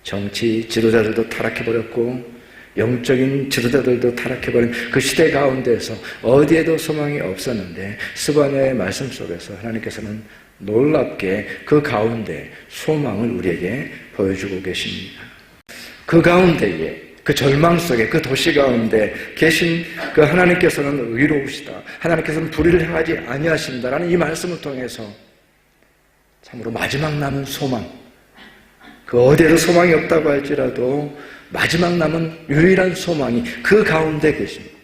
정치 지도자들도 타락해버렸고 영적인 지도자들도 타락해버린 그 시대 가운데에서 어디에도 소망이 없었는데 스바냐의 말씀 속에서 하나님께서는 놀랍게 그 가운데 소망을 우리에게 보여주고 계십니다. 그 가운데에 그 절망 속에 그 도시 가운데 계신 그 하나님께서는 의로우시다. 하나님께서는 불의를 행하지 아니하신다라는 이 말씀을 통해서 참으로 마지막 남은 소망, 그 어디에도 소망이 없다고 할지라도 마지막 남은 유일한 소망이 그 가운데 계십니다.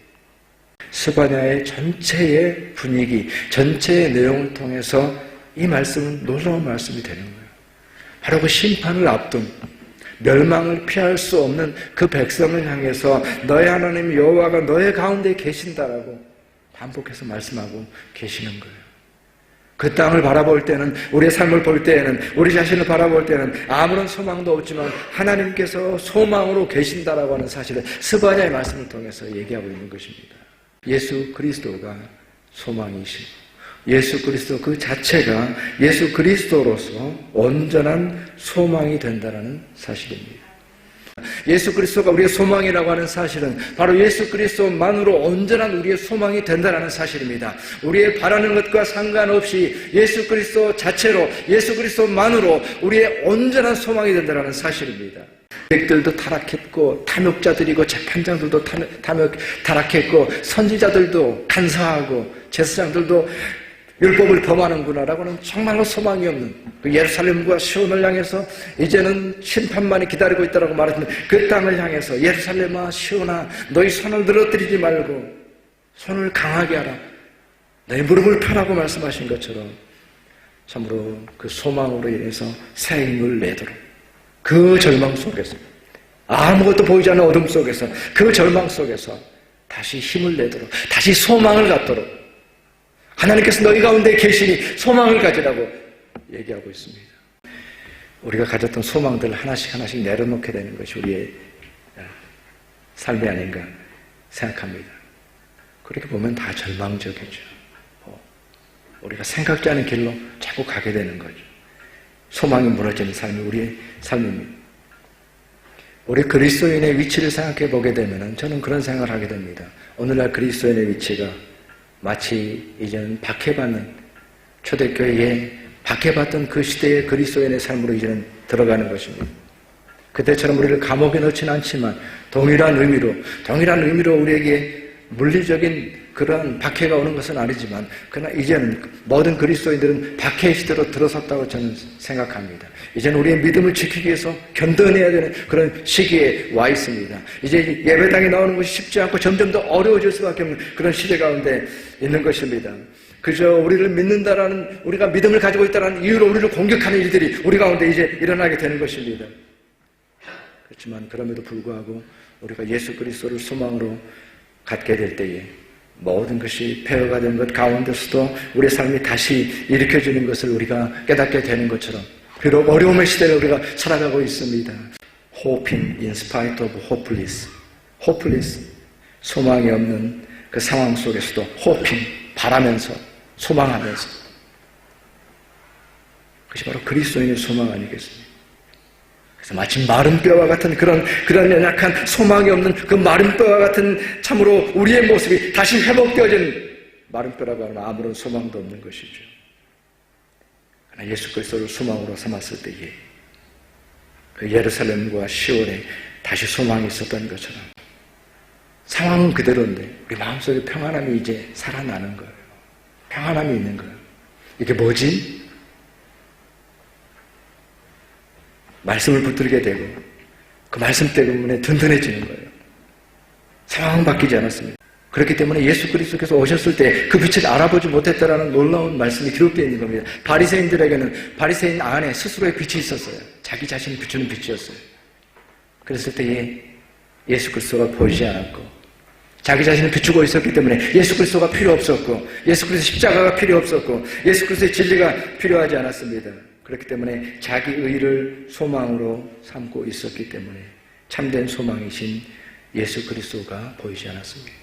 스바냐의 전체의 분위기, 전체의 내용을 통해서 이 말씀은 놀라운 말씀이 되는 거예요. 바로 그 심판을 앞둔 멸망을 피할 수 없는 그 백성을 향해서 너의 하나님 여호와가 너의 가운데 계신다라고 반복해서 말씀하고 계시는 거예요. 그 땅을 바라볼 때는, 우리의 삶을 볼 때에는, 우리 자신을 바라볼 때는 아무런 소망도 없지만 하나님께서 소망으로 계신다라고 하는 사실을 스바냐의 말씀을 통해서 얘기하고 있는 것입니다. 예수 그리스도가 소망이시고 예수 그리스도 그 자체가 예수 그리스도로서 온전한 소망이 된다는 사실입니다. 예수 그리스도가 우리의 소망이라고 하는 사실은 바로 예수 그리스도만으로 온전한 우리의 소망이 된다는 사실입니다. 우리의 바라는 것과 상관없이 예수 그리스도 자체로 예수 그리스도만으로 우리의 온전한 소망이 된다는 사실입니다. 백들도 타락했고 탐욕자들이고 재판장들도 타락했고 선지자들도 간사하고 제사장들도 율법을 범하는구나라고는 정말로 소망이 없는 그 예루살렘과 시온을 향해서 이제는 심판만이 기다리고 있다고 말했는데 그 땅을 향해서 예루살렘아 시온아 너희 손을 늘어뜨리지 말고 손을 강하게 하라 너희 무릎을 펴라고 말씀하신 것처럼 참으로 그 소망으로 인해서 새 힘을 내도록 그 절망 속에서 아무것도 보이지 않는 어둠 속에서 그 절망 속에서 다시 힘을 내도록 다시 소망을 갖도록 하나님께서 너희 가운데 계시니 소망을 가지라고 얘기하고 있습니다. 우리가 가졌던 소망들을 하나씩 하나씩 내려놓게 되는 것이 우리의 삶이 아닌가 생각합니다. 그렇게 보면 다 절망적이죠. 우리가 생각지 않은 길로 자꾸 가게 되는 거죠. 소망이 무너지는 삶이 우리의 삶입니다. 우리 그리스도인의 위치를 생각해 보게 되면 저는 그런 생각을 하게 됩니다. 오늘날 그리스도인의 위치가 마치 이제는 박해받는 초대교회에 박해받던 그 시대의 그리스도인의 삶으로 이제는 들어가는 것입니다. 그때처럼 우리를 감옥에 넣지는 않지만 동일한 의미로 우리에게 물리적인 그러한 박해가 오는 것은 아니지만 그러나 이제는 모든 그리스도인들은 박해 시대로 들어섰다고 저는 생각합니다. 이제는 우리의 믿음을 지키기 위해서 견뎌내야 되는 그런 시기에 와 있습니다. 이제 예배당에 나오는 것이 쉽지 않고 점점 더 어려워질 수밖에 없는 그런 시대 가운데 있는 것입니다. 그저 우리를 믿는다라는 우리가 믿음을 가지고 있다는 이유로 우리를 공격하는 일들이 우리 가운데 이제 일어나게 되는 것입니다. 그렇지만 그럼에도 불구하고 우리가 예수 그리스도를 소망으로 갖게 될 때에 모든 것이 폐허가 된 것 가운데서도 우리의 삶이 다시 일으켜지는 것을 우리가 깨닫게 되는 것처럼 비록 어려움의 시대를 우리가 살아가고 있습니다. Hoping in spite of hopeless 소망이 없는 그 상황 속에서도 hoping 바라면서 소망하면서 그것이 바로 그리스도인의 소망 아니겠습니까? 그래서 마치 마른 뼈와 같은 그런 연약한 소망이 없는 그 마른 뼈와 같은 참으로 우리의 모습이 다시 회복되어진 마른 뼈라고 하는 아무런 소망도 없는 것이죠. 그러나 예수 그리스도를 소망으로 삼았을 때에 그 예루살렘과 시온에 다시 소망이 있었던 것처럼 상황은 그대로인데 우리 마음속에 평안함이 이제 살아나는 거예요. 평안함이 있는 거예요. 이게 뭐지? 말씀을 붙들게 되고 그 말씀 때문에 든든해지는 거예요. 상황은 바뀌지 않았습니다. 그렇기 때문에 예수 그리스도께서 오셨을 때 그 빛을 알아보지 못했다라는 놀라운 말씀이 기록되어 있는 겁니다. 바리새인들에게는 바리새인 안에 스스로의 빛이 있었어요. 자기 자신을 비추는 빛이었어요. 그랬을 때에 예수 그리스도가 보이지 않았고 자기 자신을 비추고 있었기 때문에 예수 그리스도가 필요 없었고 예수 그리스도 십자가가 필요 없었고 예수 그리스도의 진리가 필요하지 않았습니다. 그렇기 때문에 자기 의를 소망으로 삼고 있었기 때문에 참된 소망이신 예수 그리스도가 보이지 않았습니다.